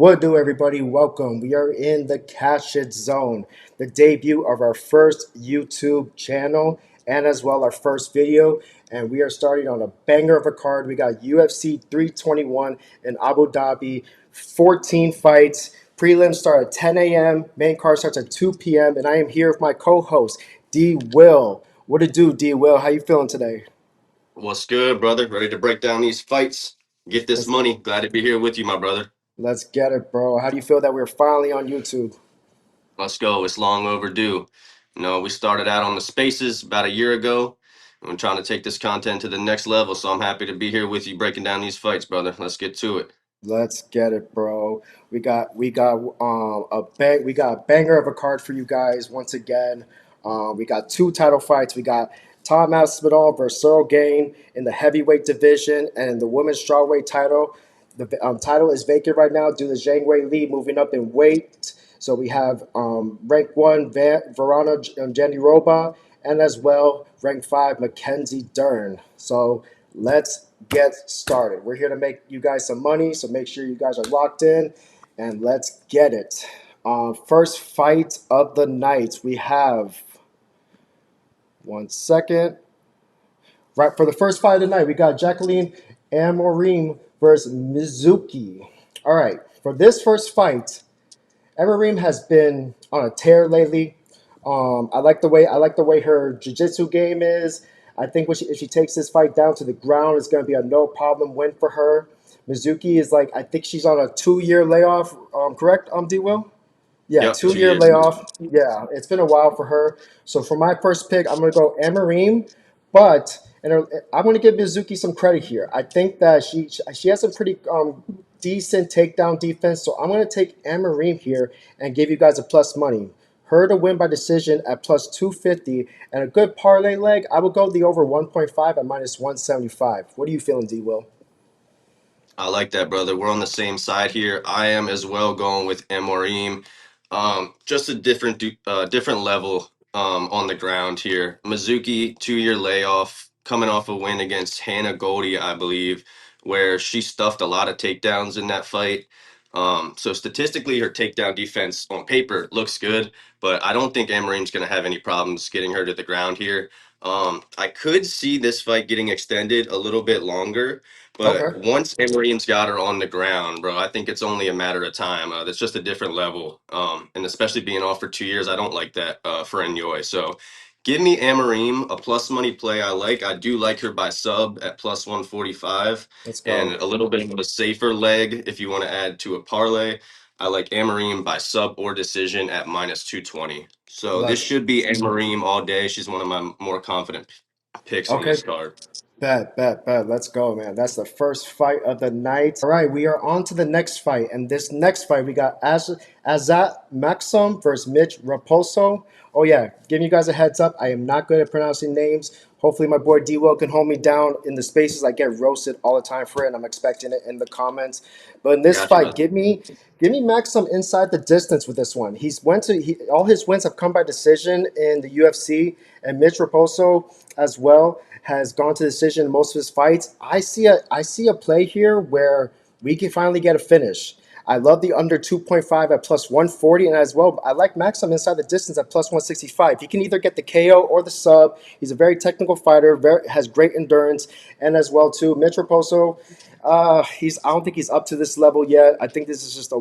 What do everybody? Welcome. We are in the Cash It Zone, the debut of our first YouTube channel and as well our first video. And we are starting on a banger of a card. We got UFC 321 in Abu Dhabi, 14 fights. Prelims start at 10 a.m. Main card starts at 2 p.m. And I am here with my co-host, D. Will. What it do, D. Will? How you feeling today? What's good, brother? Ready to break down these fights, get this Let's money. Glad to be here with you, my brother. let's get it, bro. How do you feel that we're finally on YouTube? Let's go. It's long overdue. We started out on the spaces about a year ago. I'm trying to take this content to the next level, so I'm happy to be here with you breaking down these fights, brother. Let's get to it. Let's get it, bro. We got a banger of a card for you guys once again. We got two title fights. We got T.Aspinall versus C.Gane in the heavyweight division, and in the women's strawweight title. The title is vacant right now due to Zhang Wei Li moving up in weight. So we have rank one Verona Jandiroba, and as well rank five Mackenzie Dern. So let's get started. We're here to make you guys some money, so make sure you guys are locked in, and let's get it. First fight of the night, we have 1 second. Right, for the first fight of the night, we got Jacqueline Amorim versus Mizuki. All right, for this first fight, M.Raposo has been on a tear lately. I like the way her jiu-jitsu game is. I think if she takes this fight down to the ground, it's going to be a no problem win for her. Mizuki is like, I think she's on a 2 year layoff. Correct, D Will? Yeah, Yep, two two year years. layoff. Yeah, it's been a while for her. So for my first pick, I'm going to go M.Raposo, but I'm going to give Mizuki some credit here. I think that she has some pretty decent takedown defense. So I'm going to take M.Raposo here and give you guys a plus money. Her to win by decision at plus 250 and a good parlay leg. I would go the over 1.5 at minus 175. What are you feeling, D Will? I like that, brother. We're on the same side here. I am as well going with Amorim. Just a different level on the ground here. Mizuki, 2 year layoff, coming off a win against Hannah Goldie, I believe, where she stuffed a lot of takedowns in that fight. So statistically, her takedown defense on paper looks good, but I don't think Amorim's going to have any problems getting her to the ground here. I could see this fight getting extended a little bit longer. But Okay. once Emery's got her on the ground, bro, I think it's only a matter of time. That's just a different level. And especially being off for 2 years, I don't like that for Enjoy. So give me Amorim, a plus money play I like. I do like her by sub at plus 145 Let's and go. a little bit of a safer leg if you want to add to a parlay. I like Amorim by sub or decision at minus 220. So this Let's should be Amorim all day. She's one of my more confident picks on okay. this card. Bet. Let's go, man. That's the first fight of the night. All right, we are on to the next fight. And this next fight, we got A.Maksum versus M.Raposo. Oh, yeah. Giving you guys a heads up, I am not good at pronouncing names. Hopefully, my boy D Will can hold me down in the spaces. I get roasted all the time for it, and I'm expecting it in the comments. But in this Got you, fight, brother. give me Maxim inside the distance with this one. All his wins have come by decision in the UFC, and M.Raposo as well has gone to decision in most of his fights. I see a play here where we can finally get a finish. I love the under 2.5 at plus 140, and as well, I like Maxim inside the distance at plus 165. He can either get the KO or the sub. He's a very technical fighter, has great endurance, and as well too, M.Raposo. I don't think he's up to this level yet. I think this is just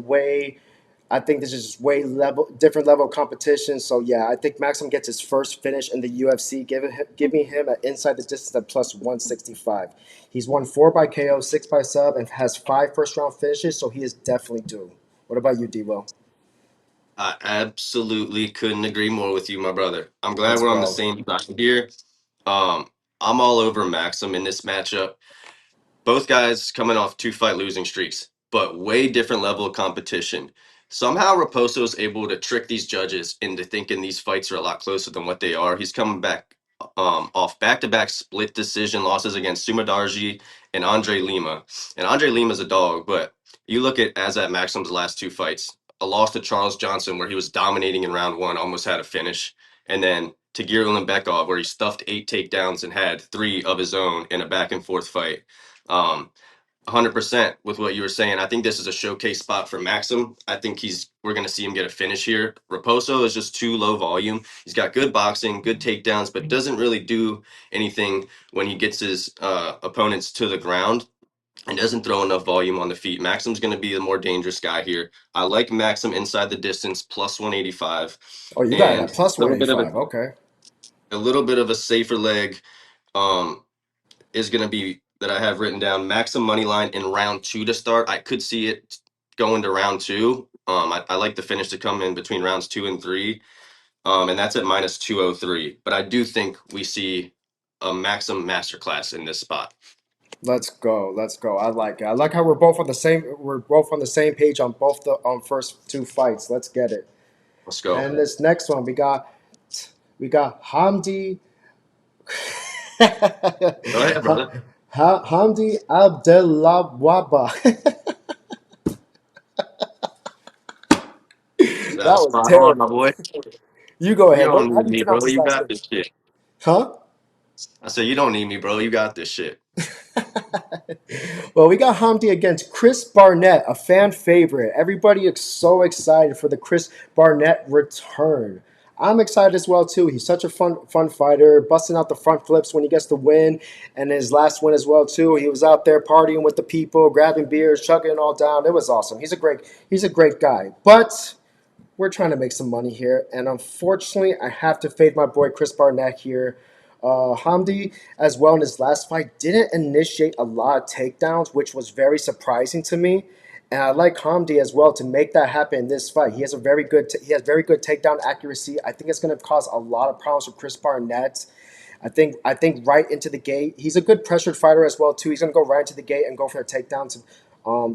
different level of competition. So yeah, I think Maxim gets his first finish in the UFC, giving him an inside the distance at plus 165. He's won four by KO, six by sub, and has five first round finishes. So he is definitely due. What about you, D. Will? I absolutely couldn't agree more with you, my brother. I'm glad Let's we're on the go. same side here. I'm all over Maxim in this matchup. Both guys coming off two fight losing streaks, but way different level of competition. Somehow Raposo's able to trick these judges into thinking these fights are a lot closer than what they are. He's coming back off back-to-back split decision losses against Sumadarji and Andre Lima. And Andre Lima's a dog, but you look at Azat Maxim's last two fights, a loss to Charles Johnson where he was dominating in round one, almost had a finish, and then to Girilan Bekov where he stuffed 8 takedowns and had 3 of his own in a back and forth fight. Um, 100% with what you were saying. I think this is a showcase spot for Maxim. I think we're going to see him get a finish here. Raposo is just too low volume. He's got good boxing, good takedowns, but doesn't really do anything when he gets his opponents to the ground and doesn't throw enough volume on the feet. Maxim's going to be the more dangerous guy here. I like Maxim inside the distance, plus 185, Oh, you got it and at plus a little bit of 185. Okay. a safer leg. Um, is going to be that I have written down Maxim money line in round two to start. I could see it going to round two. I like the finish to come in between rounds 2 and 3. And that's at minus 203. But I do think we see a Maxim masterclass in this spot. Let's go. Let's go. I like it. I like how we're both on the same page on both the first two fights. Let's get it. Let's go. And this next one we got Hamdi Go ahead, brother. Hamdi Abdelwahab. That That's was spot on, my terrible. boy. You go You ahead. don't How need do you me, pronounce bro. his You last got name? this shit. Huh? I said, you don't need me, bro. You got this shit. Well, we got Hamdi against Chris Barnett, a fan favorite. Everybody is so excited for the Chris Barnett return. I'm excited as well too. He's such a fun fighter, busting out the front flips when he gets the win, and his last win as well too. He was out there partying with the people, grabbing beers, chugging it all down. It was awesome. He's a great guy. But we're trying to make some money here, and unfortunately, I have to fade my boy Chris Barnett here. Hamdi, as well in his last fight, didn't initiate a lot of takedowns, which was very surprising to me. And I like Hamdi as well to make that happen in this fight. He has very good takedown accuracy. I think it's going to cause a lot of problems for Chris Barnett. I think right into the gate. He's a good pressured fighter as well too. He's going to go right into the gate and go for the takedowns.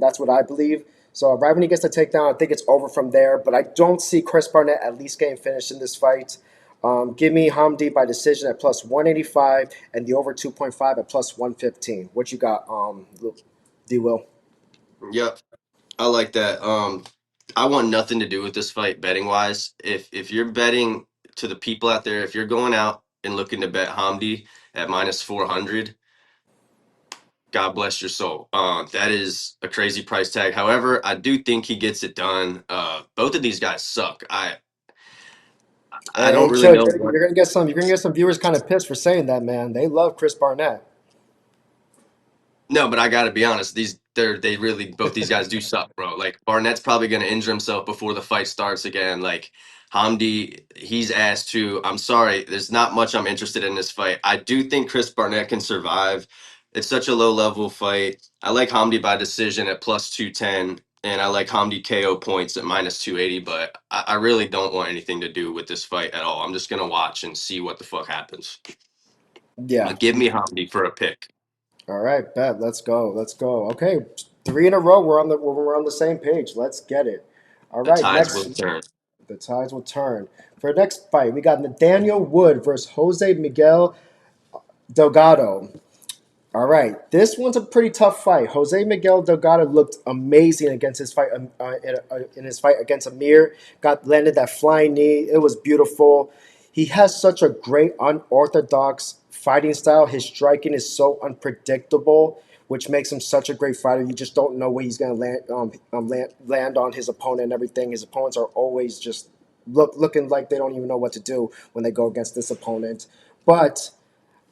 That's what I believe. So right when he gets the takedown, I think it's over from there. But I don't see Chris Barnett at least getting finished in this fight. Give me Hamdi by decision at plus 185 and the over 2.5 at plus 115. What you got, D. Will? Yep. I like that. I want nothing to do with this fight betting wise. If you're betting to the people out there, if you're going out and looking to bet Hamdi at minus 400, God bless your soul. That is a crazy price tag. However, I do think he gets it done. Both of these guys suck. I Hey, don't really chill. know You're, what. you're gonna get some. You're gonna get some viewers kind of pissed for saying that, man. They love Chris Barnett. No, but I got to be honest. They really both these guys do suck, bro. Like Barnett's probably going to injure himself before the fight starts again. Like Hamdi, he's ass too. I'm sorry, there's not much I'm interested in this fight. I do think Chris Barnett can survive. It's such a low level fight. I like Hamdi by decision at plus 210, and I like Hamdi KO points at minus 280. But I really don't want anything to do with this fight at all. I'm just gonna watch and see what the fuck happens. Yeah. But give me Hamdi for a pick. All right, bet. Let's go. Let's go. Okay, three in a row. We're on the same page. Let's get it. All The right, tides will next turn. the tides will turn. For the next fight, we got Nathaniel Wood versus Jose Miguel Delgado. All right, this one's a pretty tough fight. Jose Miguel Delgado looked amazing against his fight in his fight against Amir. Got landed that flying knee. It was beautiful. He has such a great unorthodox fighting style. His striking is so unpredictable, which makes him such a great fighter. You just don't know where he's going to land on his opponent and everything. His opponents are always just looking like they don't even know what to do when they go against this opponent. But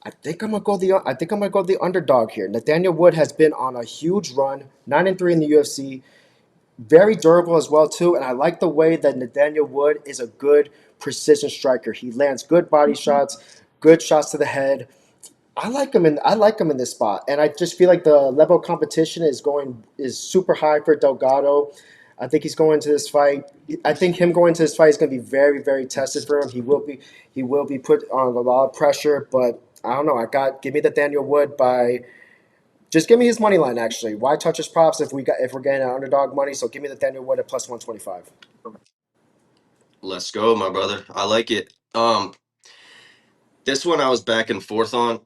I think I'm gonna go the underdog here. Nathaniel Wood has been on a huge run, 9-3 in the UFC, very durable as well too. And I like the way that Nathaniel Wood is a good precision striker. He lands good body shots, good shots to the head. I like him in this spot, and I just feel like the level of competition is super high for Delgado. I think he's going to this fight. I think him going to this fight is going to be very, very tested for him. He will be put on a lot of pressure, but I don't know. Give me the Daniel Wood by just give me his money line. Actually, why touch his props if we're getting an underdog money? So give me the Daniel Wood at plus 125. Let's go, my brother. I like it. This one I was back and forth on.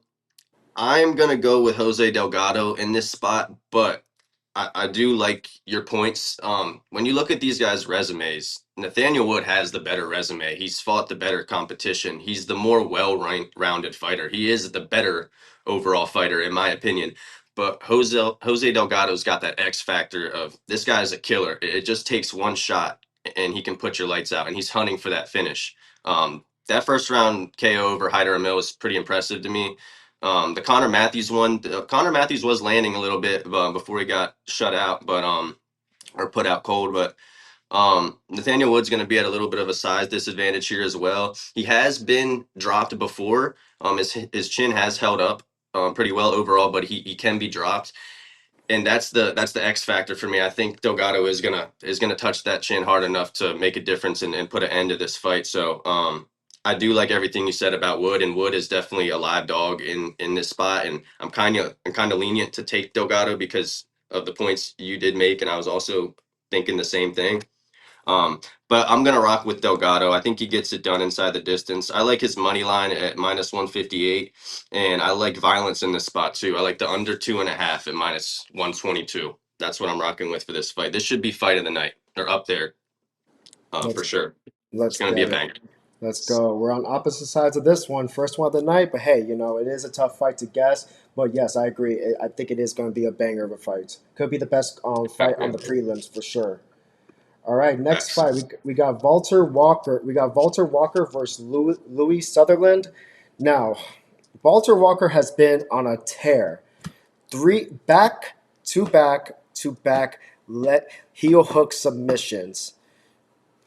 I'm gonna go with Jose Delgado in this spot, but I do like your points. When you look at these guys' resumes, Nathaniel Wood has the better resume. He's fought the better competition. He's the more well-rounded fighter. He is the better overall fighter, in my opinion. but Jose Delgado's got that X factor of this guy's a killer. It just takes one shot and he can put your lights out, and he's hunting for that finish. That first round KO over Hyder Emil was pretty impressive to me. The Connor Matthews one, Connor Matthews was landing a little bit before he got shut out, but or put out cold, but Nathaniel Wood's going to be at a little bit of a size disadvantage here as well. He has been dropped before. His chin has held up pretty well overall, but he can be dropped, and that's the X factor for me. I think Delgado is gonna touch that chin hard enough to make a difference and put an end to this fight. So I do like everything you said about Wood, and Wood is definitely a live dog in this spot, and I'm kind of lenient to take Delgado because of the points you did make, and I was also thinking the same thing. Um, but I'm gonna rock with Delgado. I think he gets it done inside the distance. I like his money line at -158, and I like violence in this spot too. I like the under 2.5 at -122. That's what I'm rocking with for this fight. This should be fight of the night. They're up there for Let's sure. It's let's gonna be a get it. banger. Let's go. We're on opposite sides of this one. First one of the night, but hey, it is a tough fight to guess. But yes, I agree. I think it is going to be a banger of a fight. Could be the best fight on the prelims for sure. All right, next Facts. fight we got Walter Walker. We got Walter Walker versus Louis Sutherland. Now, Walter Walker has been on a tear. Three back to back let heel hook submissions.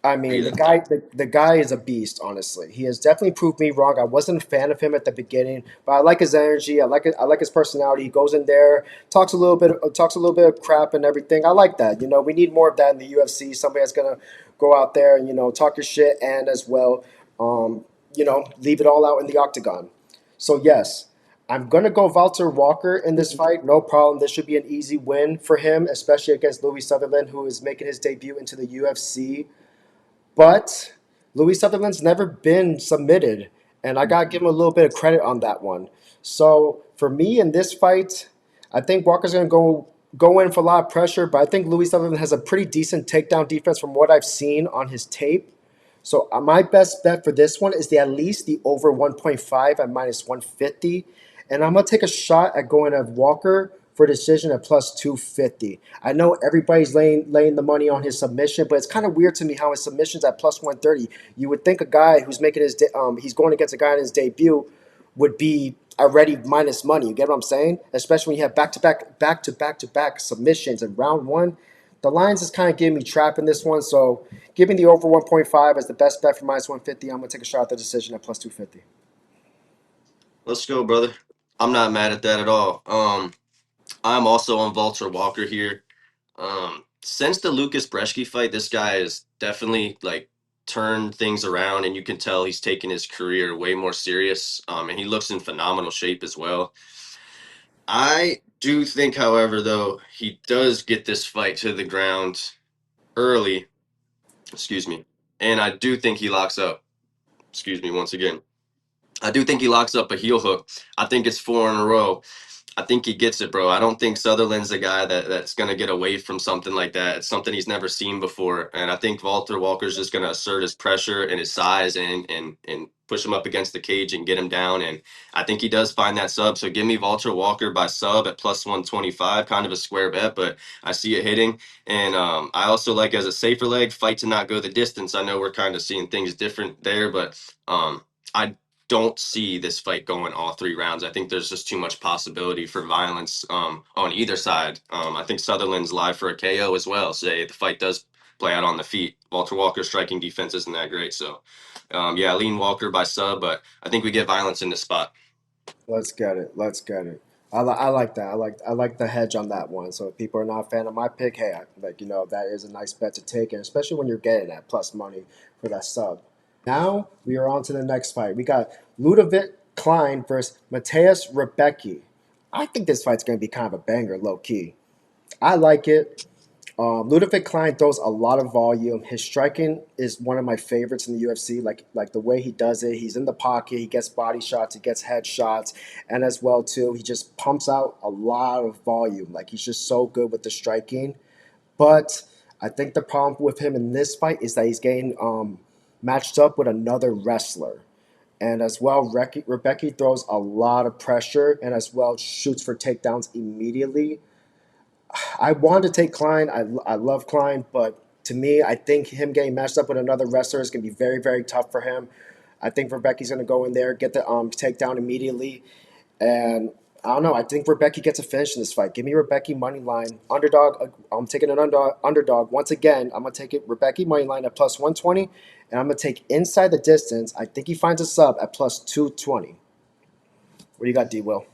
I mean, the Either. guy, the guy is a beast. Honestly, he has definitely proved me wrong. I wasn't a fan of him at the beginning, but I like his energy. I like it. I like his personality. He goes in there, talks a little bit of crap and everything. I like that. We need more of that in the UFC. Somebody that's gonna go out there and talk your shit and as well, leave it all out in the octagon. So yes, I'm gonna go Walter Walker in this fight. No problem. This should be an easy win for him, especially against Louis Sutherland, who is making his debut into the UFC. But Louis Sutherland's never been submitted, and I gotta give him a little bit of credit on that one. So for me in this fight, I think Walker's gonna go in for a lot of pressure, but I think Louis Sutherland has a pretty decent takedown defense from what I've seen on his tape. So my best bet for this one is at least the over 1.5 at -150. And I'm going to take a shot at going at Walker for decision at +250. I know everybody's laying the money on his submission, but it's kind of weird to me how his submission's at +130. You would think a guy who's making he's going against a guy in his debut would be already minus money. You get what I'm saying? Especially when you have back to back submissions in round one. The lines is kind of giving me trap in this one, so giving the over 1.5 as the best bet for -150. I'm gonna take a shot at the decision at +250. Let's go, brother. I'm not mad at that at all. I'm also on Walter Walker here. Since the Lucas Brzeski fight, this guy has definitely like turned things around, and you can tell he's taken his career way more serious. And he looks in phenomenal shape as well. I do think, however, though, he does get this fight to the ground early. Excuse me, and I do think he locks up. Excuse me once again. I do think he locks up a heel hook. I think it's four in a row. I think he gets it, bro. I don't think Sutherland's the guy that's gonna get away from something like that. It's something he's never seen before, and I think Walter Walker's just gonna assert his pressure and his size and push him up against the cage and get him down. And I think he does find that sub. So give me Walter Walker by sub at +125, kind of a square bet, but I see it hitting. And I also like as a safer leg fight to not go the distance. I know we're kind of seeing things different there, but I don't see this fight going all 3 rounds. I think there's just too much possibility for violence on either side. I think Sutherland's live for a KO as well. Say the fight does play out on the feet. Walter Walker's striking defense isn't that great. So, yeah, lean Walker by sub, but I think we get violence in this spot. Let's get it. Let's get it. I like that. I like the hedge on that one. So if people are not a fan of my pick, hey, that is a nice bet to take, and especially when you're getting that plus money for that sub. Now we are on to the next fight. We got Ludovic Klein versus Mateus Rebecki. I think this fight's going to be kind of a banger, low key. I like it. Ludovic Klein throws a lot of volume. His striking is one of my favorites in the UFC. Like the way he does it, he's in the pocket, he gets body shots, he gets head shots, and as well too, he just pumps out a lot of volume. Like he's just so good with the striking. But I think the problem with him in this fight is that he's getting matched up with another wrestler. And as well, Rebecki throws a lot of pressure and as well shoots for takedowns immediately. I want to take Klein. I love Klein, but to me, I think him getting matched up with another wrestler is going to be very, very tough for him. I think Rebecki's going to go in there, get the takedown immediately. And I don't know. I think Rebecki gets a finish in this fight. Give me Rebecki money line. Underdog. I'm taking an underdog. Once again, I'm going to take it Rebecki money line at plus 120. And I'm going to take inside the distance. I think he finds a sub at plus 220. What do you got, D Will?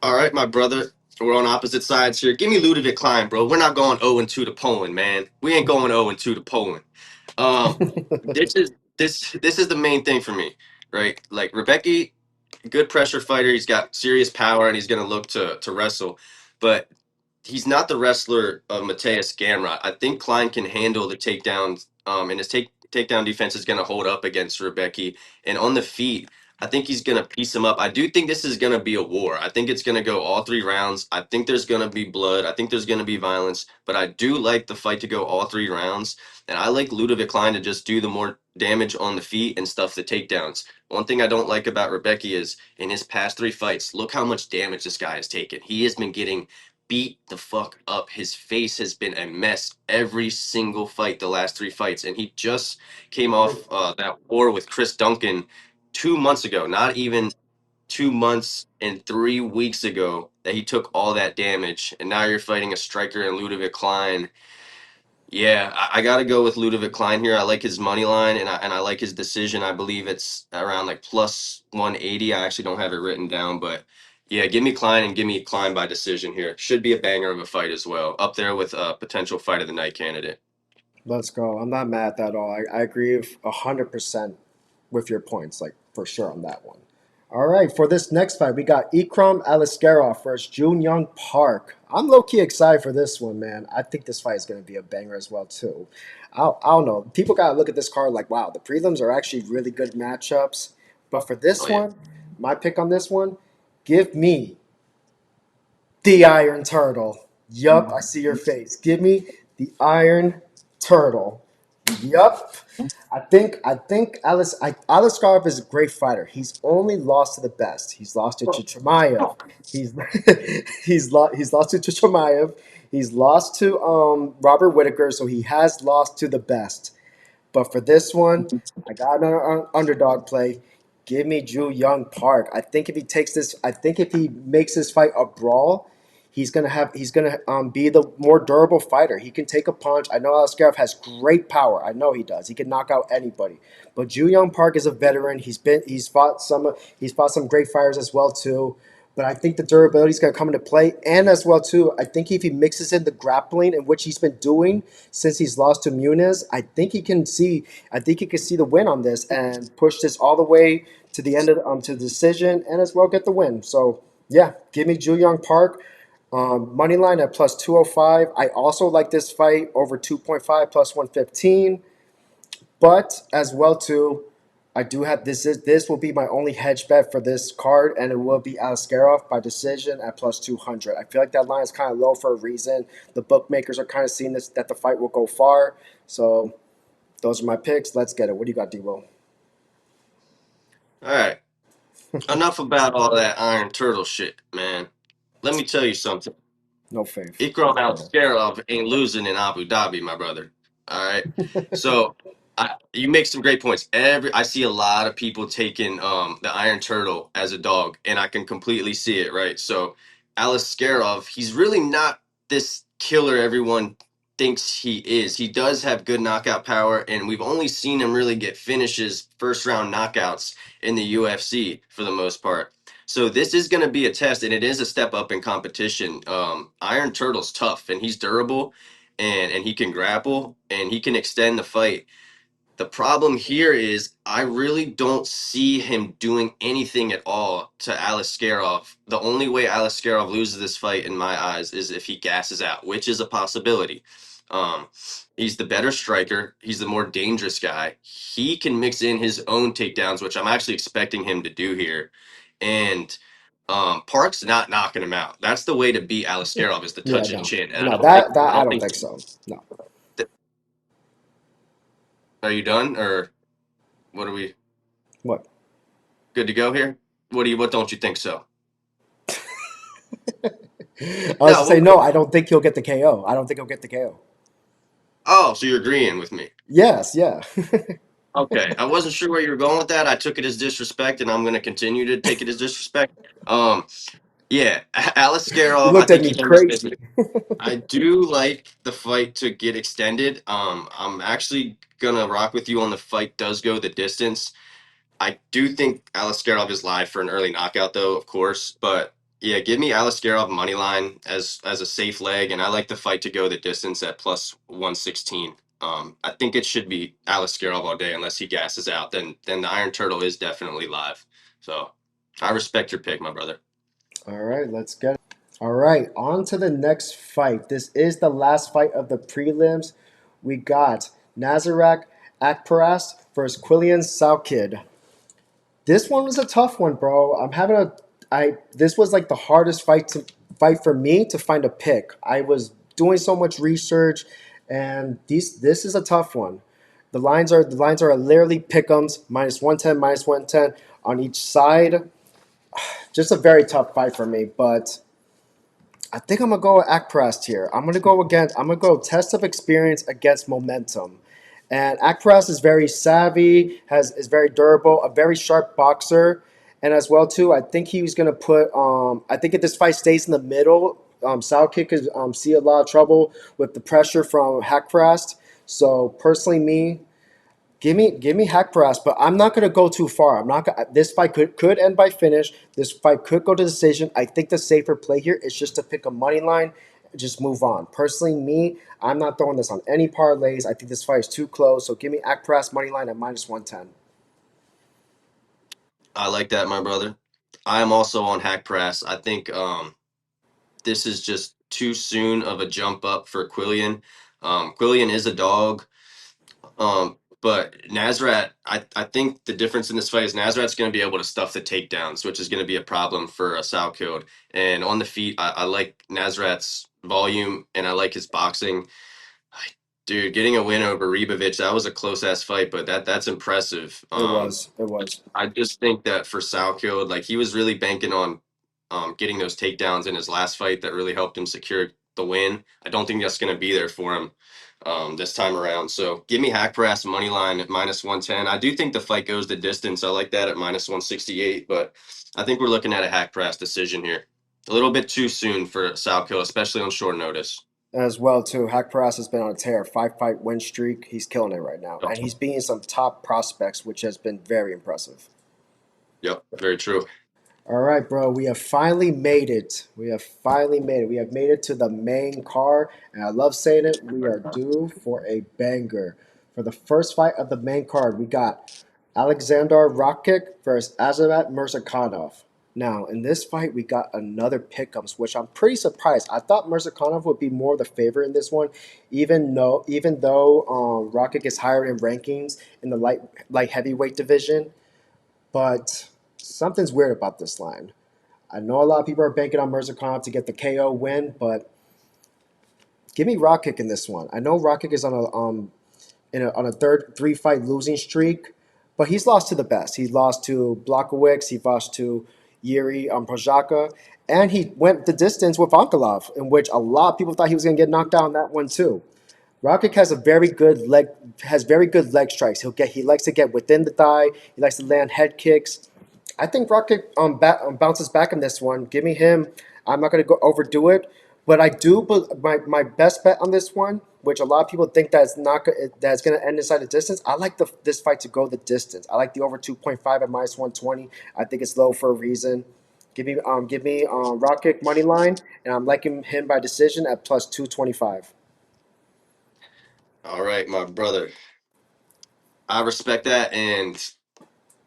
All right, my brother. We're on opposite sides here. Give me Ludovic Klein, bro. We're not going 0-2 to Poland, man. We ain't going 0-2 to Poland. Um, this is the main thing for me, right? Like Rebecki, good pressure fighter. He's got serious power, and he's gonna look to wrestle, but he's not the wrestler of Mateus Gamrot. I think Klein can handle the takedowns, and his takedown defense is gonna hold up against Rebecki. And on the feet, I think he's gonna piece him up. I do think this is gonna be a war. I think it's gonna go all 3 rounds. I think there's gonna be blood. I think there's gonna be violence. But I do like the fight to go all 3 rounds. And I like Ludovic Klein to just do the more damage on the feet and stuff the takedowns. One thing I don't like about Rebecki is in his past 3 fights, look how much damage this guy has taken. He has been getting beat the fuck up. His face has been a mess every single fight the last 3 fights. And he just came off that war with Chris Duncan 2 months ago, not even 2 months and 3 weeks ago that he took all that damage. And now you're fighting a striker in Ludovic Klein. Yeah, I got to go with Ludovic Klein here. I like his money line, and I like his decision. I believe it's around like plus 180. I actually don't have it written down, but yeah, give me Klein and give me Klein by decision here. Should be a banger of a fight as well. Up there with a potential fight of the night candidate. Let's go. I'm not mad at that at all. I agree 100% with your points, like for sure on that one. All right, for this next fight, we got A.Aliskerov versus J.Park. I'm low key excited for this one, man. I think this fight is going to be a banger as well too. I don't know. People gotta look at this card like, wow, the prelims are actually really good matchups. But for Oh this yeah. one, my pick on this one, give me the Iron Turtle. Yup, I see your face. Give me the Iron Turtle. Yup. Alice Scarf is a great fighter. He's only lost to the best. He's lost to Chichamayev. He's he's lost to Chichamayev. He's lost to Robert Whitaker, so he has lost to the best. But for this one, I got another underdog play. Give me J.Park. I think if he makes this fight a brawl, he's gonna be the more durable fighter. He can take a punch. I know Aliskerov has great power. I know he does. He can knock out anybody. But J.Park is a veteran. He's fought some great fighters as well too. But I think the durability is going to come into play, and as well too, I think if he mixes in the grappling, in which he's been doing since he's lost to Muniz, I think he can see. I think he can see the win on this and push this all the way to the end of to the decision, and as well get the win. So yeah, give me J.Park. Money line at plus 205. I also like this fight over 2.5 plus 115. But as well too, I do have this will be my only hedge bet for this card, and it will be Aliskerov by decision at plus 200. I feel like that line is kind of low for a reason. The bookmakers are kind of seeing this that the fight will go far. So those are my picks. Let's get it. What do you got, D-Will? All right. Enough about all that Iron Turtle shit, man. Let me tell you something. No faith. Ikram Let's go. Al-Skarov ain't losing in Abu Dhabi, my brother. All right. So you make some great points. I see a lot of people taking the Iron Turtle as a dog, and I can completely see it, right? So Aliskerov, he's really not this killer everyone thinks he is. He does have good knockout power, and we've only seen him really get finishes, first round knockouts in the UFC for the most part. So this is going to be a test, and it is a step up in competition. Iron Turtle's tough, and he's durable, and he can grapple, and he can extend the fight. The problem here is I really don't see him doing anything at all to Aliskerov. The only way Aliskerov loses this fight, in my eyes, is if he gasses out, which is a possibility. Um, he's the better striker. He's the more dangerous guy. He can mix in his own takedowns, which I'm actually expecting him to do here. And Park's not knocking him out. That's the way to beat Aliskerov is to Yeah, touch his no, chin. And no, that I I don't don't think. think so. No. Are you done or what are we? What? Good to go here? What don't you think so? I was No, to say what, no. I don't think he'll get the KO. I don't think he'll get the KO. oh, so you're agreeing with me. Yes, yeah. Okay. I wasn't sure where you were going with that. I took it as disrespect and I'm gonna continue to take it as disrespect. Um, yeah, You Aliskerov, I looked at think me he understands crazy. it. I do like the fight to get extended. I'm actually gonna rock with you on the fight does go the distance. I do think Aliskerov is live for an early knockout, though, of course. But yeah, give me Aliskerov money line as a safe leg, and I like the fight to go the distance at plus 116. I think it should be Aliskerov all day, unless he gasses out. Then the Iron Turtle is definitely live. So I respect your pick, my brother. All right, let's get it. All right, on to the next fight. This is the last fight of the prelims. We got Nazarak Akparast versus Q.Salkilld. This one was a tough one, bro. I'm having a I this was like the hardest fight for me to find a pick. I was doing so much research, and this is a tough one. The lines are literally pick'ems, minus 110, minus 110 on each side. Just a very tough fight for me, but I think I'm gonna go with Akprast here. I'm gonna go test of experience against momentum. And Akprast is very savvy, is very durable, a very sharp boxer, and as well too. I think he was gonna put. I think if this fight stays in the middle, Southkick could see a lot of trouble with the pressure from Akprast. So personally, me, give me Haqparast, but I'm not gonna go too far. I'm not gonna, this fight could end by finish. This fight could go to decision. I think the safer play here is just to pick a money line, just move on. Personally, me, I'm not throwing this on any parlays. I think this fight is too close. So give me Haqparast money line at minus 110. I like that, my brother. I am also on Hack Press. I think this is just too soon of a jump up for Quillian. Quillian is a dog. But Nazrat, I think the difference in this fight is Nazrat's going to be able to stuff the takedowns, which is going to be a problem for Salkilld. And on the feet, I like Nazrat's volume and I like his boxing. I- Dude, getting a win over Ribovic, that was a close ass fight, but that's impressive. It was. It was. I just think that for Salkilld, like he was really banking on getting those takedowns in his last fight that really helped him secure the win. I don't think that's going to be there for him this time around. So give me Hackprass money line at minus 110. I do think the fight goes the distance. I like that at minus 168, but I think we're looking at a Hackprass decision here. A little bit too soon for Salkilld, especially on short notice. As well too. Haqparast has been on a tear, 5 fight win streak. He's killing it right now, and he's beating some top prospects, which has been very impressive. Yep, very true. All right, bro. We have finally made it. We have finally made it. We have made it to the main card, and I love saying it. We are due for a banger. For the first fight of the main card, we got A.Rakic versus A.Murzakanov. Now, in this fight, we got another pick'ems, which I'm pretty surprised. I thought Murzakanov would be more the favorite in this one, even though Rakic is higher in rankings in the light heavyweight division. But something's weird about this line. I know a lot of people are banking on Mirzakhanov to get the KO win, but give me Rakic in this one. I know Rakic is on a third 3 fight losing streak, but he's lost to the best. He lost to Blachowicz, he lost to Yuri Prochazka, and he went the distance with Ankalov, in which a lot of people thought he was going to get knocked out in that one too. Rakic has very good leg strikes. He likes to get within the thigh. He likes to land head kicks. I think Rocket bounces back in this one. Give me him. I'm not going to go overdo it, but I do. But my best bet on this one, which a lot of people think that's going to end inside the distance. I like this fight to go the distance. I like the over 2.5 at minus 120. I think it's low for a reason. Give me Rocket money line, and I'm liking him by decision at plus 225. All right, my brother. I respect that. And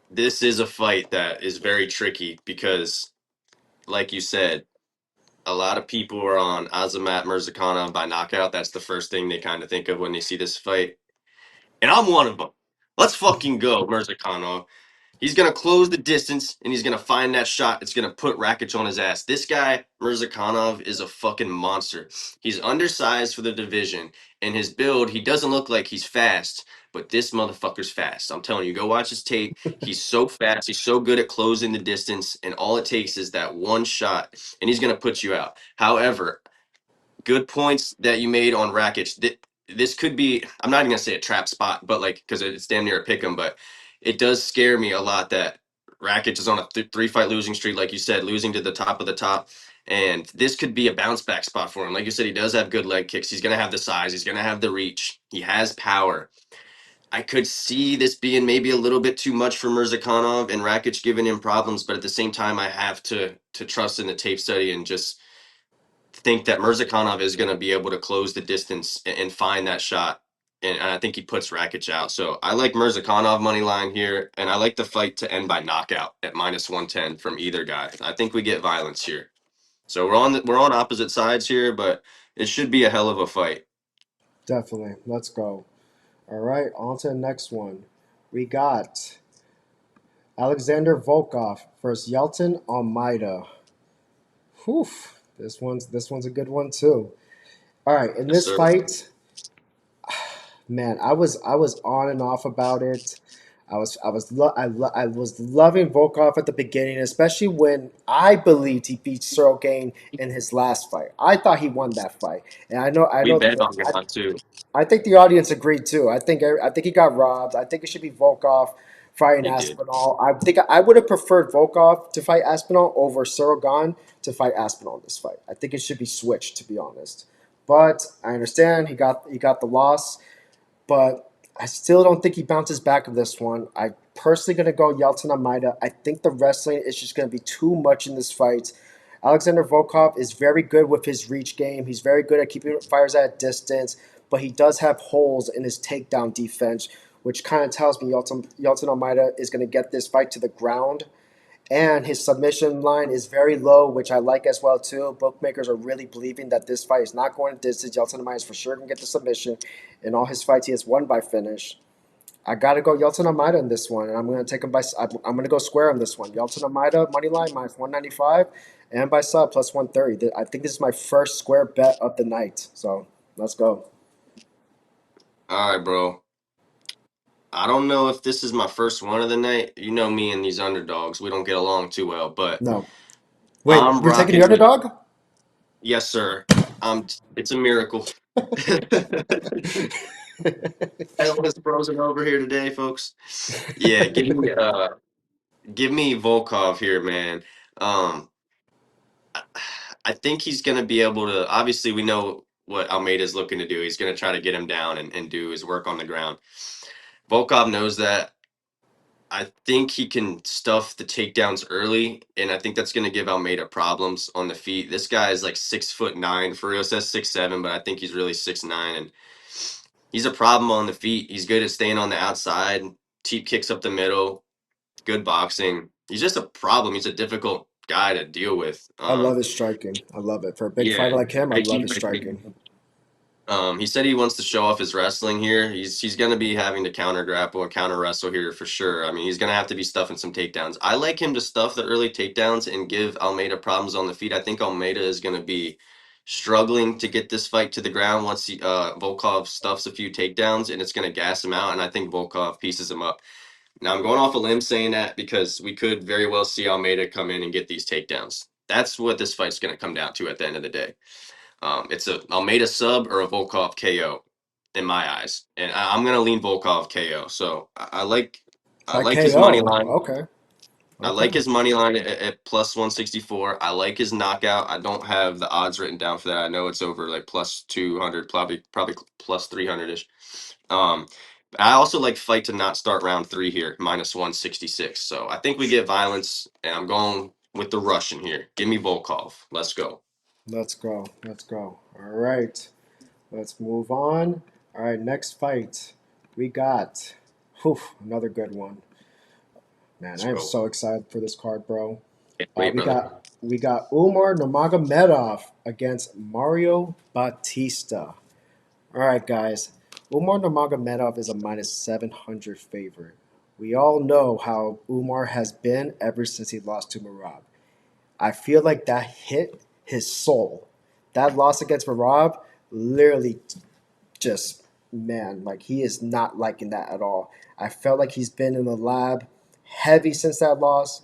this is a fight that is very tricky because, like you said, a lot of people are on Azamat Murzakanov by knockout. That's the first thing they kind of think of when they see this fight. And I'm one of them. Let's fucking go, Murzakanov. He's going to close the distance and he's going to find that shot. It's going to put Rakic on his ass. This guy, Murzakanov, is a fucking monster. He's undersized for the division, and his build, he doesn't look like he's fast, but this motherfucker's fast. I'm telling you, go watch his tape. He's so fast. He's so good at closing the distance, and all it takes is that one shot, and he's going to put you out. However, good points that you made on Rakic. This could be, I'm not even gonna say a trap spot, but like, because it's damn near a pick 'em, but it does scare me a lot that Rakic is on a three fight losing streak, like you said, losing to the top of the top. And this could be a bounce back spot for him. Like you said, he does have good leg kicks. He's going to have the size. He's going to have the reach. He has power. I could see this being maybe a little bit too much for Murzakanov and Rakic giving him problems, but at the same time, I have to trust in the tape study and just think that Murzakanov is going to be able to close the distance and find that shot. And I think he puts Rakic out. So I like Murzakanov money line here, and I like the fight to end by knockout at -110 from either guy. I think we get violence here. So we're on opposite sides here, but it should be a hell of a fight. Definitely. Let's go. All right, on to the next one. We got Alexander Volkov versus Almeida. Whew. This one's a good one too. All right, in Yes, this sir. fight, man, I was on and off about it. I was loving Volkov at the beginning, especially when I believed he beat Gane in his last fight. I thought he won that fight, and I We know bet on I, that too. I think the audience agreed too. I think he got robbed. I think it should be Volkov fighting He did. Aspinall. I think I would have preferred Volkov to fight Aspinall over Gane to fight Aspinall in this fight. I think it should be switched, to be honest. But I understand he got the loss, but I still don't think he bounces back of this one. I personally going to go Almeida. I think the wrestling is just going to be too much in this fight. Alexander Volkov is very good with his reach game. He's very good at keeping fires at a distance, but he does have holes in his takedown defense, which kind of tells me Almeida is going to get this fight to the ground. And his submission line is very low, which I like as well too. Bookmakers are really believing that this fight is not going to distance. Almeida is for sure going to get the submission. In all his fights, he has won by finish. I got to go Almeida in this one, and I'm going to take him by. I'm going to go square on this one. Almeida money line -195, and by sub +130. I think this is my first square bet of the night. So let's go. All right, bro. I don't know if this is my first one of the night. You know me and these underdogs, we don't get along too well, but No, wait, I'm you're taking the rocking with underdog? yes, sir. It's a miracle. Hell is frozen over here today, folks. Yeah, give me Volkov here, man. Um, I I think he's gonna be able to. Obviously, we know what Almeida's looking to do. He's gonna try to get him down and do his work on the ground. Volkov knows that. I think he can stuff the takedowns early, and I think that's going to give Almeida problems on the feet. This guy is like 6'9". For real says 6'7", but I think he's really 6'9", and he's a problem on the feet. He's good at staying on the outside, cheap kicks up the middle, good boxing. He's just a problem. He's a difficult guy to deal with. I love his striking. I love it for a big Yeah, fighter like him. I love Rebecki. his striking. He said he wants to show off his wrestling here. He's going to be having to counter grapple and counter wrestle here for sure. I mean, he's going to have to be stuffing some takedowns. I like him to stuff the early takedowns and give Almeida problems on the feet. I think Almeida is going to be struggling to get this fight to the ground once Volkov stuffs a few takedowns, and it's going to gas him out. And I think Volkov pieces him up. Now I'm going off a limb saying that because we could very well see Almeida come in and get these takedowns. That's what this fight's going to come down to at the end of the day. It's a Almeida sub or a Volkov KO in my eyes, and I'm gonna lean Volkov KO. So I By like his money KO. line. Okay. I like Okay. his money line at +164. I like his knockout. I don't have the odds written down for that. I know it's over like +200, probably +300 ish. Um, I also like fight to not start round three here, -166. So I think we get violence, and I'm going with the Russian here. Give me Volkov. Let's go. Let's go. Let's go. All right. Let's move on. All right. Next fight. We got whew, another good one. Man, Let's I am go. so excited for this card, bro. Wait, We brother. got Umar Nurmagomedov against Mario Bautista. All right, guys. Umar Nurmagomedov is a -700 favorite. We all know how Umar has been ever since he lost to Merab. I feel like that hit his soul. That loss against Merab literally just, man, like he is not liking that at all. I felt like he's been in the lab heavy since that loss.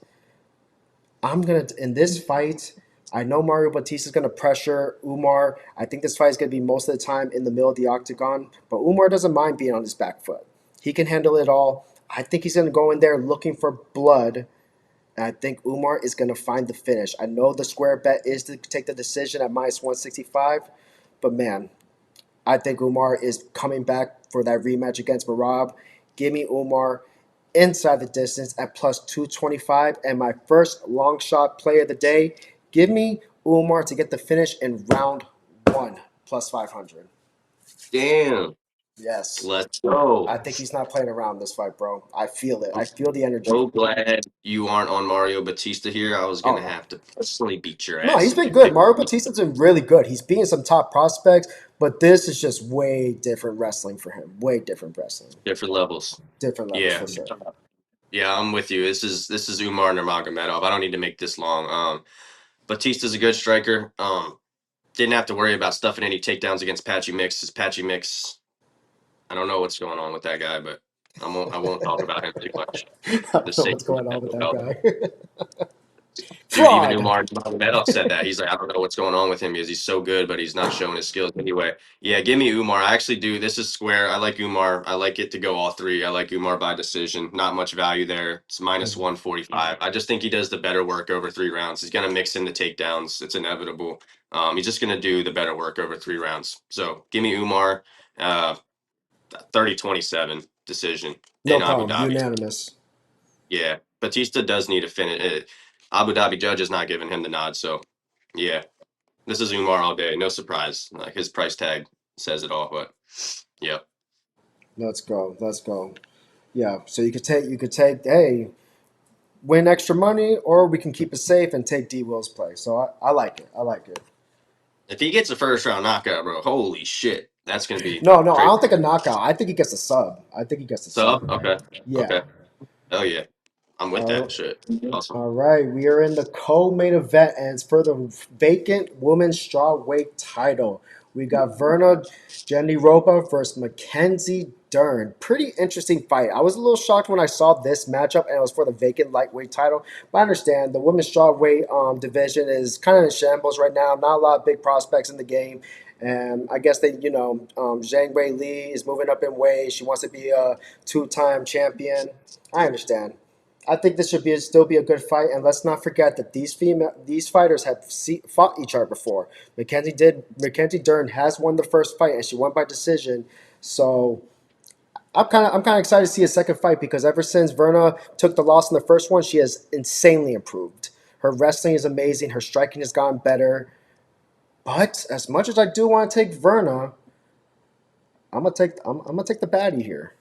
I'm gonna in this fight. I know Mario Bautista is gonna pressure Umar. I think this fight is gonna be most of the time in the middle of the octagon, but Umar doesn't mind being on his back foot. He can handle it all. I think he's gonna go in there looking for blood. And I think Umar is gonna find the finish. I know the square bet is to take the decision at minus 165, but man, I think Umar is coming back for that rematch against Marab. Give me Umar inside the distance at plus 225. And my first long shot play of the day, give me Umar to get the finish in round one, plus 500. Damn. Yes. Let's go. I think he's not playing around this fight, bro. I feel it. I'm I feel the energy. so glad you aren't on Mario Batista here. I was Oh, gonna no. have to personally beat your No, ass he's if been you good. picked Mario me. Batista's been really good. He's beating some top prospects, but this is just way different wrestling for him. Way different wrestling. Different levels. Different levels Yeah. for sure. Yeah, I'm with you. This is Umar Nurmagomedov. I don't need to make this long. Batista's a good striker. Didn't have to worry about stuffing any takedowns against Patchy Mix. His Patchy Mix, I don't know what's going on with that guy, but I won't talk about him too much. I don't The know sake what's of my going on with mental that health. guy. Dude, even Fraud. Umar Nurmagomedov said that. He's like, I don't know what's going on with him because he's so good, but he's not showing his skills anyway. Yeah, give me Umar. I actually do. This is square. I like Umar. I like it to go all three. I like Umar by decision. Not much value there. It's minus Mhm. 145. I just think he does the better work over 3 rounds. He's gonna mix in the takedowns. It's inevitable. He's just gonna do the better work over 3 rounds. So give me Umar. 30-27 decision No in Abu problem. Dhabi. Unanimous. Yeah, Batista does need to finish it. Abu Dhabi judge is not giving him the nod, so yeah, this is Umar all day. No surprise. Like his price tag says it all. But yeah, Let's go. Let's go. Yeah. So you could take hey, win extra money, or we can keep it safe and take D Will's play. So I like it. I like it. if he gets a first round knockout, bro, holy shit, that's gonna be No, I crazy. don't think a knockout. I think he gets a sub. I think he gets a Sub, sub. okay, Yeah. okay, oh yeah, I'm with that All shit. Awesome. All right, we are in the co-main event, and it's for the vacant women's strawweight title. We got Verna Jandiroba versus Mackenzie Dern. Pretty interesting fight. I was a little shocked when I saw this matchup, and it was for the vacant lightweight title. But I understand the women's strawweight division is kind of in shambles right now. Not a lot of big prospects in the game. And I guess Zhang Wei Li is moving up in weight. She wants to be a two-time champion. I understand. I think this should still be a good fight, and let's not forget that these fighters have fought each other before. Mackenzie Dern has won the first fight, and she won by decision. So I'm kind of excited to see a second fight because ever since Verna took the loss in the first one, she has insanely improved. Her wrestling is amazing. Her striking has gotten better. But as much as I do want to take Verna, I'm gonna take the baddie here.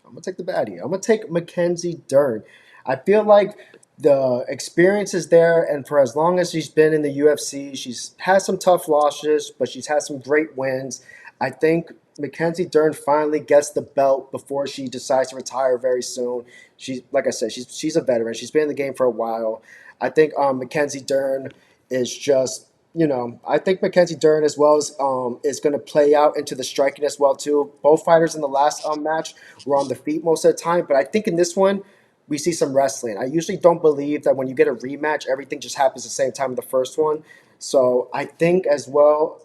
I'm gonna take the baddie. I'm gonna take Mackenzie Dern. I feel like the experience is there, and for as long as she's been in the UFC, she's had some tough losses, but she's had some great wins. I think Mackenzie Dern finally gets the belt before she decides to retire very soon. She's like I said, she's a veteran. She's been in the game for a while. I think Mackenzie Dern is just I think Mackenzie Dern as well is going to play out into the striking as well too. Both fighters in the last match were on the feet most of the time, but I think in this one we see some wrestling. I usually don't believe that when you get a rematch, everything just happens the same time in the first one. So I think as well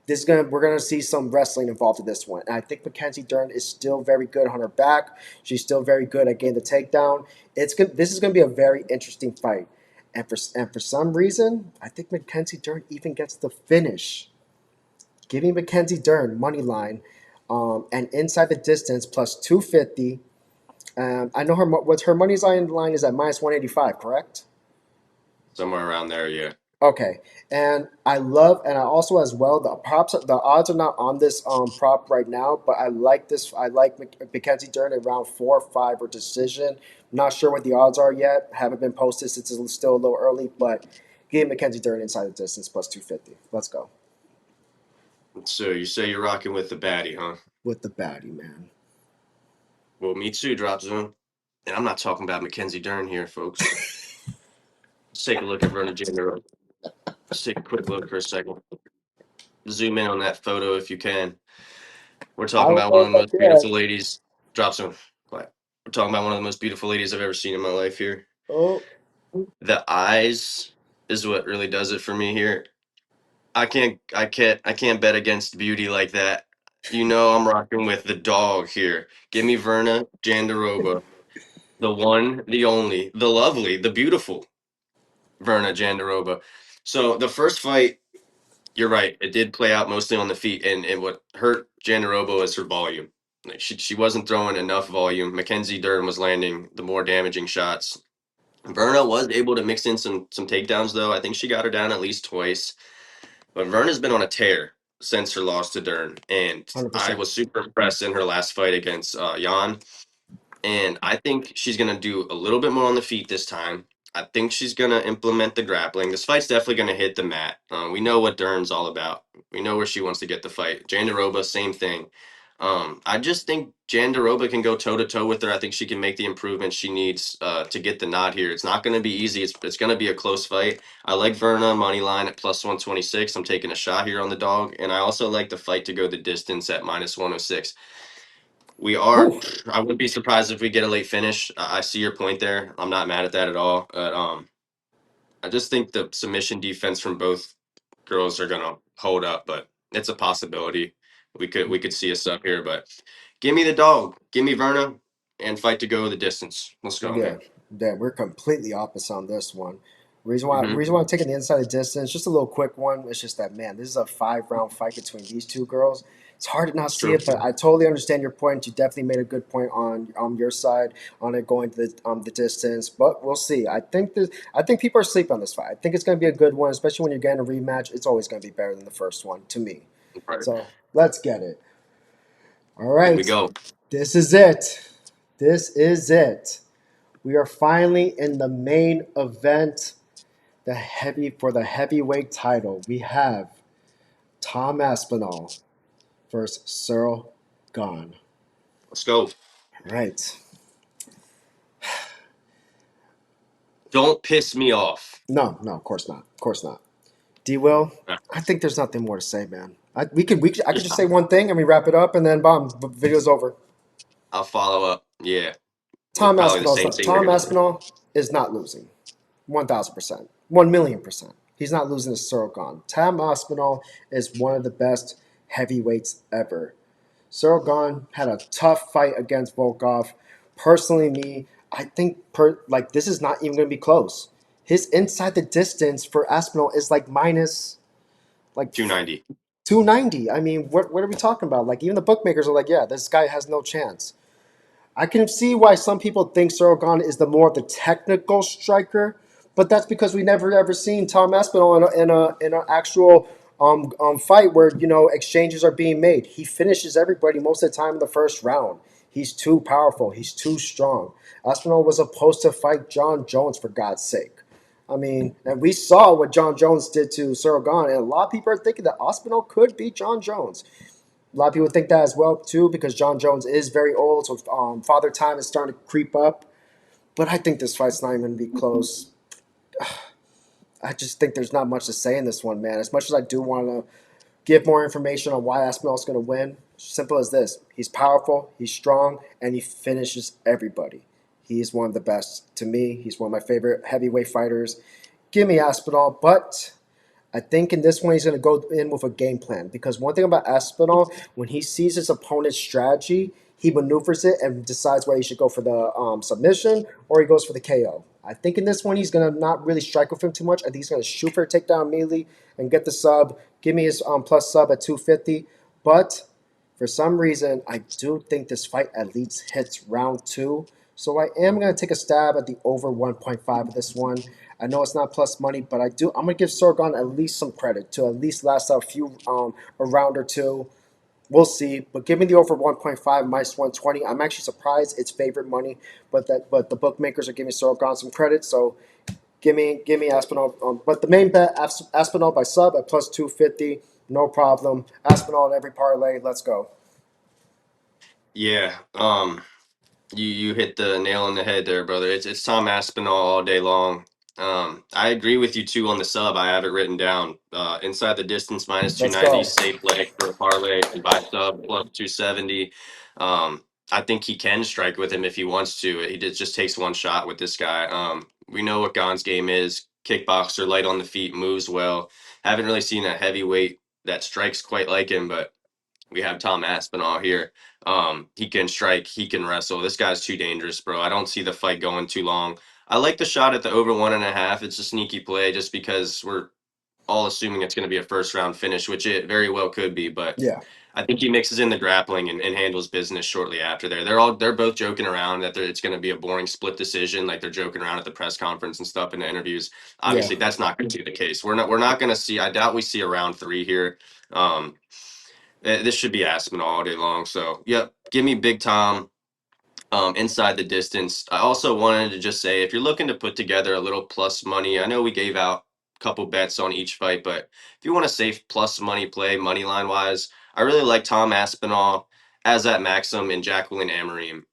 we're gonna see some wrestling involved in this one. And I think Mackenzie Dern is still very good on her back. She's still very good at getting the takedown. It's good. This is gonna be a very interesting fight. And for some reason, I think Mackenzie Dern even gets the finish. Giving Mackenzie Dern money line, and inside the distance plus 250. I know her money line is at minus 185, correct? Somewhere around there, yeah. Okay, and I also as well the odds are not on this prop right now, but I like this. I like Mackenzie Dern in round 4 or 5 or decision. Not sure what the odds are yet. Haven't been posted since it's still a little early, but give Mackenzie Dern inside the distance plus 250. Let's go So you say you're rocking with the baddie, huh? with the baddie, man. Well, me too, drop zone. And I'm not talking about Mackenzie Dern here, folks. Let's take a look at Verna Jandiroba. Let's take a quick look for a second. Zoom in on that photo if you can. We're I talking don't about one know of if the I most can. beautiful ladies. Drop some. Quiet. We're talking about one of the most beautiful ladies I've ever seen in my life here. Oh, The eyes is what really does it for me here. I can't bet against beauty like that. You know I'm rocking with the dog here. Give me Verna Jandiroba. The one, the only, the lovely, the beautiful Verna Jandiroba. So the first fight, you're right, it did play out mostly on the feet, and what hurt Jandiroba was her volume. Like she wasn't throwing enough volume. Mackenzie Dern was landing the more damaging shots. Verna was able to mix in some takedowns though. I think she got her down at least twice. But Verna's been on a tear since her loss to Dern, and I 100%. was super impressed in her last fight against Jan. And I think she's going to do a little bit more on the feet this time. I think she's going to implement the grappling. This fight's definitely going to hit the mat. We know what Dern's all about. We know where she wants to get the fight. Jandiroba, same thing. I just think Jandiroba can go toe to toe with her. I think she can make the improvements she needs to get the nod here. It's not going to be easy. It's going to be a close fight. I like Verna money line at plus 126. I'm taking a shot here on the dog, and I also like the fight to go the distance at minus 106. We are. Whew. I wouldn't be surprised if we get a late finish. I see your point there. I'm not mad at that at all. But I just think the submission defense from both girls are gonna hold up. But it's a possibility. We could see a sub here. But give me the dog. Give me Verna and fight to go the distance. Let's go, Yeah, man. yeah, we're completely opposite on this one. Hmm. Reason why I'm taking the inside of distance, just a little quick one. It's just that man, this is a 5 round fight between these two girls. It's hard to not It's see true. it, but I totally understand your point. You definitely made a good point on your side on it going to the distance, but we'll see. I think people are sleeping on this fight. I think it's going to be a good one, especially when you're getting a rematch. It's always going to be better than the first one to me. Right. So let's get it. All Here we right, go. this is it. This is it. We are finally in the main event, the heavyweight title. We have T.Aspinall versus C.Gane. Let's go. Right. Don't piss me off. No, no, of course not. Of course not. D Will, I think there's nothing more to say, man. I could just Yeah, say one thing and we wrap it up and then bomb, video's over. I'll follow up. Yeah, with Tom probably the Aspinall, same thing you're Tom gonna say. Aspinall is not losing. 1,000%. 1,000,000%. He's not losing to C.Gane. Tom Aspinall is one of the best heavyweights ever. C.Gane had a tough fight against Volkov. Personally, I think this is not even going to be close. His inside the distance for Aspinall is like minus like 290. 290. I mean, what are we talking about? Like even the bookmakers are like, yeah, this guy has no chance. I can see why some people think C.Gane is the more of the technical striker, but that's because we never ever seen Tom Aspinall in an actual fight where exchanges are being made. He finishes everybody most of the time in the first round. He's too powerful. He's too strong. Aspinall was supposed to fight John Jones for God's sake. I mean, and we saw what John Jones did to C.Gane, and a lot of people are thinking that Aspinall could beat John Jones. A lot of people think that as well too, because John Jones is very old, so father time is starting to creep up. But I think this fight's not even going to be close. I just think there's not much to say in this one, man. As much as I do want to give more information on why Aspinall's going to win, simple as this: he's powerful, he's strong, and he finishes everybody. He's one of the best to me. He's one of my favorite heavyweight fighters. Give me Aspinall, but I think in this one he's going to go in with a game plan because one thing about Aspinall, when he sees his opponent's strategy, he maneuvers it and decides whether he should go for the submission or he goes for the KO. I think in this one he's going to not really strike with him too much. I think he's going to shoot for a takedown immediately and get the sub. Give me his plus sub at 250. But for some reason, I do think this fight at least hits round two. So I am going to take a stab at the over 1.5 of this one. I know it's not plus money, but I'm gonna give C.Gane at least some credit to at least last out a round or two. We'll see, but give me the over 1.5 minus 120. I'm actually surprised it's favorite money, but the bookmakers are giving C.Gane some credit. So give me Aspinall. But the main bet Aspinall by sub at plus 250, no problem. Aspinall in every parlay. Let's go. Yeah. You hit the nail on the head there, brother. It's Tom Aspinall all day long. I agree with you too on the sub. I have it written down. Inside the distance minus Let's 290, go. safe leg for a parlay, and buy sub plus 270. I think he can strike with him if he wants to. Just takes one shot with this guy. We know what Gane's game is. Kickboxer, light on the feet, moves well. Haven't really seen a heavyweight that strikes quite like him, but we have Tom Aspinall here. He can strike, he can wrestle. This guy's too dangerous, bro. I don't see the fight going too long. I like the shot at the over 1.5. It's a sneaky play just because we're all assuming it's going to be a first round finish, which it very well could be. But Yeah, I think he mixes in the grappling and handles business shortly after there. They're both joking around that it's going to be a boring split decision, like they're joking around at the press conference and stuff in the interviews. yeah. Obviously, that's not going to be the case. We're not going to see. I doubt we see a round 3 here. Um, this should be Aspinall all day long. So, yep, give me Big Tom inside the distance. I also wanted to just say if you're looking to put together a little plus money, I know we gave out a couple bets on each fight, but if you want a safe plus money play, money line wise, I really like Tom Aspinall as that Maxim and Jacqueline Amorim.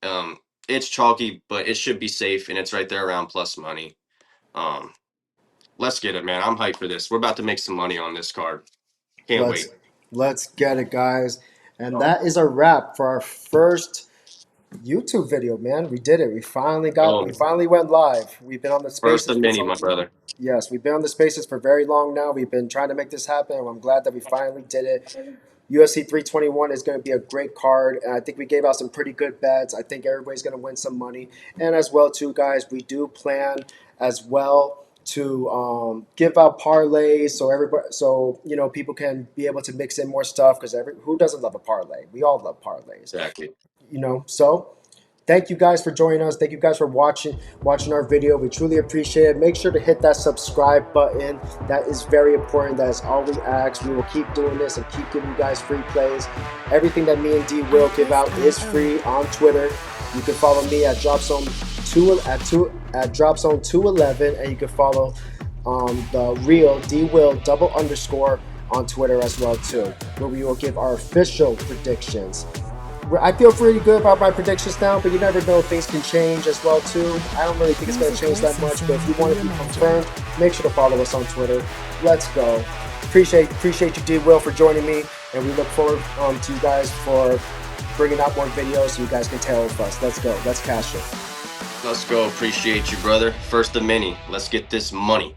It's chalky, but it should be safe, and it's right there around plus money. Um, let's get it, man. I'm hyped for this. We're about to make some money on this card. Can't Let's wait. let's get it, guys. And that is a wrap for our first YouTube video, man. We did it. We Oh, finally went live. We've been on the first spaces of for many, some my brother. yes, we've been on the spaces for very long now. We've been trying to make this happen, and I'm glad that we finally did it. UFC 321 is going to be a great card, and I think we gave out some pretty good bets. I think everybody's going to win some money, and as well too, guys, we do plan as well to give out parlays so everybody, so people can be able to mix in more stuff because every who doesn't love a parlay? We all love parlays, Exactly. So thank you guys for joining us. Thank you guys for watching our video. We truly appreciate it. Make sure to hit that subscribe button. That is very important. That is all we ask. We will keep doing this and keep giving you guys free plays. Everything that me and D will give out is free on Twitter. You can follow me at Dropzone211, and you can follow the real D Will __ on Twitter as well too, where we will give our official predictions. I feel pretty good about my predictions now, but you never know, things can change as well too. I don't really think it's going to change that much, but if you want to be confirmed, make sure to follow us on Twitter. Let's go. Appreciate you, D Will, for joining me, and we look forward to you guys for bringing out more videos so you guys can tail with us. Let's go. Let's cash it. Let's go. Appreciate you, brother. First of many. Let's get this money.